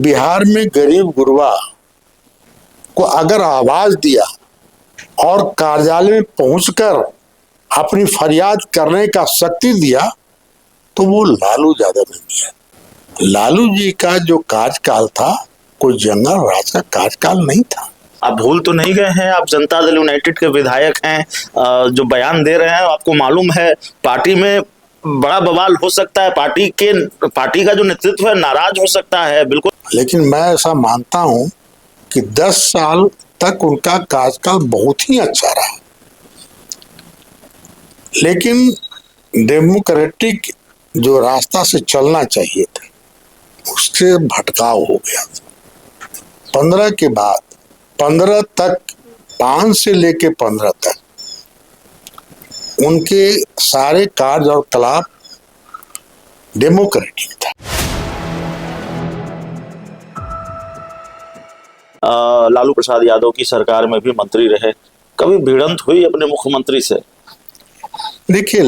बिहार में गरीब गुरबा को अगर आवाज दिया और कार्यालय में पहुंचकर अपनी फरियाद करने का शक्ति दिया तो वो लालू यादव ने दिया। लालू जी का जो कार्यकाल था कोई जंगल राज का कार्यकाल नहीं था। आप भूल तो नहीं गए हैं? आप जनता दल यूनाइटेड के विधायक हैं, जो बयान दे रहे हैं आपको मालूम है पार्टी में बड़ा बवाल हो सकता है, पार्टी का जो नेतृत्व है नाराज हो सकता है। बिल्कुल, लेकिन मैं ऐसा मानता हूं कि 10 साल तक उनका कार्यकाल बहुत ही अच्छा रहा, लेकिन डेमोक्रेटिक जो रास्ता से चलना चाहिए था उससे भटकाव हो गया। 15 के बाद 15 तक 5 से लेके 15 तक उनके सारे कार्य और कलाप डेमोक्रेटिक था। लालू प्रसाद यादव की सरकार में भी मंत्री रहे, कभी भिड़ंत हुई अपने मुख्यमंत्री से? देखिए,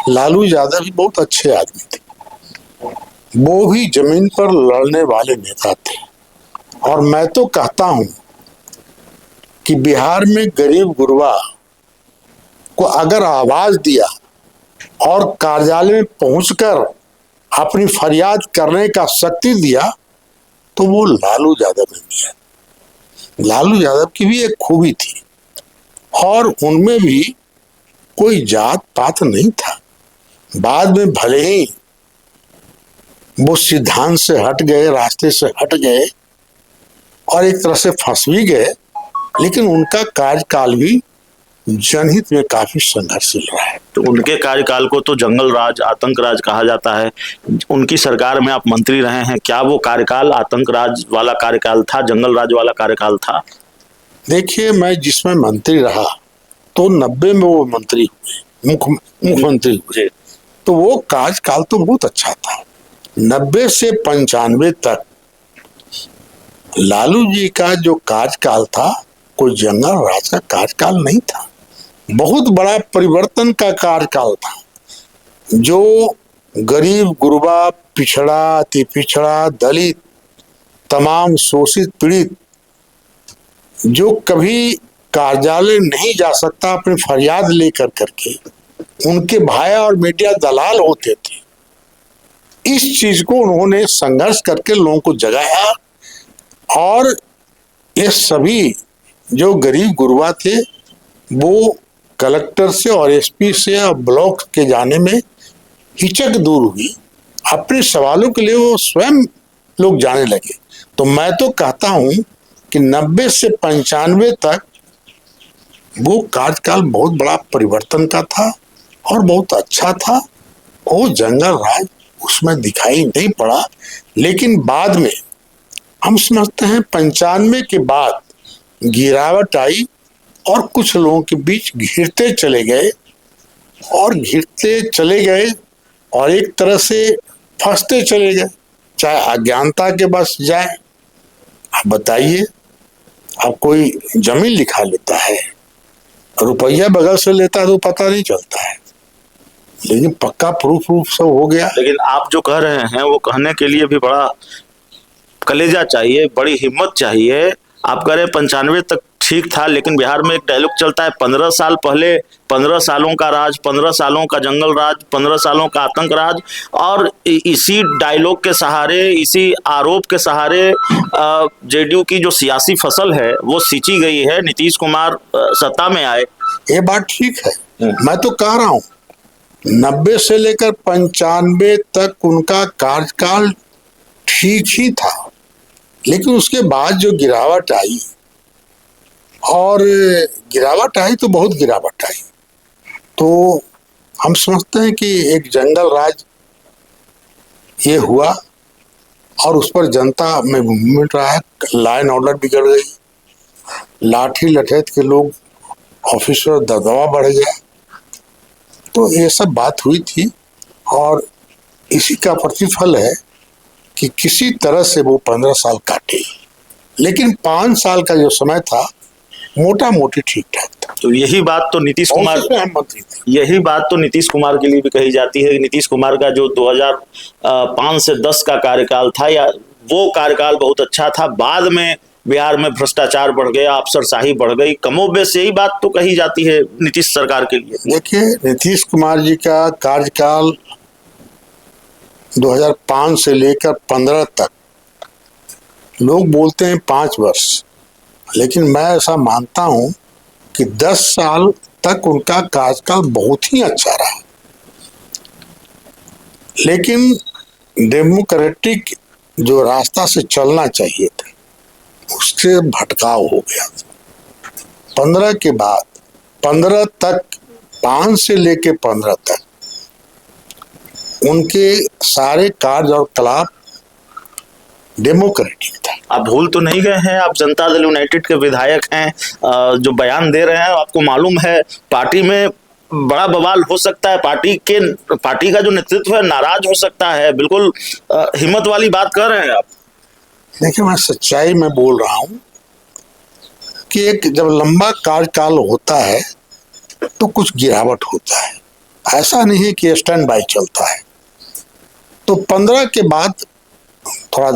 लालू यादव भी बहुत अच्छे आदमी थे, वो भी जमीन पर लड़ने वाले नेता थे। और मैं तो कहता हूं कि बिहार में गरीब गुरबा को अगर आवाज दिया और कार्यालय में पहुंचकर अपनी फरियाद करने का शक्ति दिया तो वो लालू यादव ने दिया। लालू यादव की भी एक खूबी थी और उनमें भी कोई जात पात नहीं था। बाद में भले ही वो सिद्धांत से हट गए, रास्ते से हट गए और एक तरह से फंस भी गए, लेकिन उनका कार्यकाल भी जनहित में काफी संघर्षशील रहा है। तो उनके कार्यकाल को तो जंगल राज, आतंक राज कहा जाता है। उनकी सरकार में आप मंत्री रहे हैं, क्या वो कार्यकाल आतंक राज वाला कार्यकाल था, जंगल राज वाला कार्यकाल था? देखिए, मैं जिसमें मंत्री रहा तो 90 में वो मंत्री हुए, मुख्यमंत्री हुए, तो वो कार्यकाल तो बहुत अच्छा था। 90 से 95 तक लालू जी का जो कार्यकाल था कोई जंगल राज का कार्यकाल नहीं था, बहुत बड़ा परिवर्तन का कार्यकाल था। जो गरीब गुरबा, पिछड़ा, अति पिछड़ा, दलित, तमाम शोषित पीड़ित जो कभी कार्यालय नहीं जा सकता अपनी फरियाद लेकर करके, उनके भाई और मीडिया दलाल होते थे। इस चीज को उन्होंने संघर्ष करके लोगों को जगाया और ये सभी जो गरीब गुरबा थे वो कलेक्टर से और एसपी से और ब्लॉक के जाने में हिचक दूर हुई। अपने सवालों के लिए वो स्वयं लोग जाने लगे। तो मैं तो कहता हूं कि 90 से 95 तक वो कार्यकाल बहुत बड़ा परिवर्तन का था और बहुत अच्छा था। वो जंगल राज उसमें दिखाई नहीं पड़ा, लेकिन बाद में हम समझते हैं 95 के बाद गिरावट आई और कुछ लोगों के बीच घिरते चले गए और एक तरह से फंसते चले गए, चाहे अज्ञानता के बस जाए। आप बताइए, अब कोई जमीन लिखा लेता है, रुपया बगल से लेता है तो पता नहीं चलता है, लेकिन पक्का प्रूफ सब हो गया। लेकिन आप जो कह रहे हैं वो कहने के लिए भी बड़ा कलेजा चाहिए, बड़ी हिम्मत चाहिए। आप कह रहे हैं 95 तक ठीक था, लेकिन बिहार में एक डायलॉग चलता है 15 साल पहले 15 सालों का राज, 15 सालों का जंगल राज, 15 सालों का आतंक राज। और इसी डायलॉग के सहारे, इसी आरोप के सहारे जेडीयू की जो सियासी फसल है वो सींची गई है। नीतीश कुमार सत्ता में आए, ये बात ठीक है। मैं तो कह रहा हूँ 90 से लेकर 95 तक उनका कार्यकाल ठीक ही था, लेकिन उसके बाद जो गिरावट आई तो बहुत गिरावट आई, तो हम समझते हैं कि एक जंगल राज ये हुआ और उस पर जनता में मूवमेंट रहा है। लॉ एंड ऑर्डर बिगड़ गई, लाठी लठैत के लोग ऑफिसर दबदबा बढ़ गया, तो ये सब बात हुई थी। और इसी का प्रतिफल है कि किसी तरह से वो 15 साल काटे, लेकिन 5 साल का जो समय था मोटा मोटी ठीक ठाक था। तो यही बात तो नीतीश और कुमार उससे सहमत ही थे। यही बात तो नीतीश कुमार के लिए भी कही जाती है कि नीतीश कुमार का जो 2005 से 10 का कार्यकाल था, या वो कार्यकाल बहुत अच्छा था। बाद में बिहार में भ्रष्टाचार बढ़ गया, अफसरशाही बढ़ गई, कमोबेश यही बात तो कही जाती है नीतीश सरकार के लिए। देखिए, नीतीश कुमार जी का कार्यकाल 2005 से लेकर 15 तक, लोग बोलते हैं 5 वर्ष, लेकिन मैं ऐसा मानता हूं कि 10 साल तक उनका कार्यकाल बहुत ही अच्छा रहा। लेकिन डेमोक्रेटिक जो रास्ता से चलना चाहिए था, उससे भटकाव हो गया। 15 के बाद 15 तक, 5 से लेके 15 तक उनके सारे कार्य और कलाप डेमोक्रेटिक था। आप भूल तो नहीं गए हैं? आप जनता दल यूनाइटेड के विधायक हैं, जो बयान दे रहे हैं, आपको मालूम है पार्टी में बड़ा बवाल हो सकता है, पार्टी का जो नेतृत्व है नाराज हो सकता है। बिल्कुल हिम्मत वाली बात कर रहे हैं आप। देखिए, मैं सच्चाई में बोल रहा हूं कि एक जब लंबा कार्यकाल होता है तो कुछ गिरावट होता है, ऐसा नहीं है कि स्टैंड बाई चलता है। तो 15 के बाद थोड़ा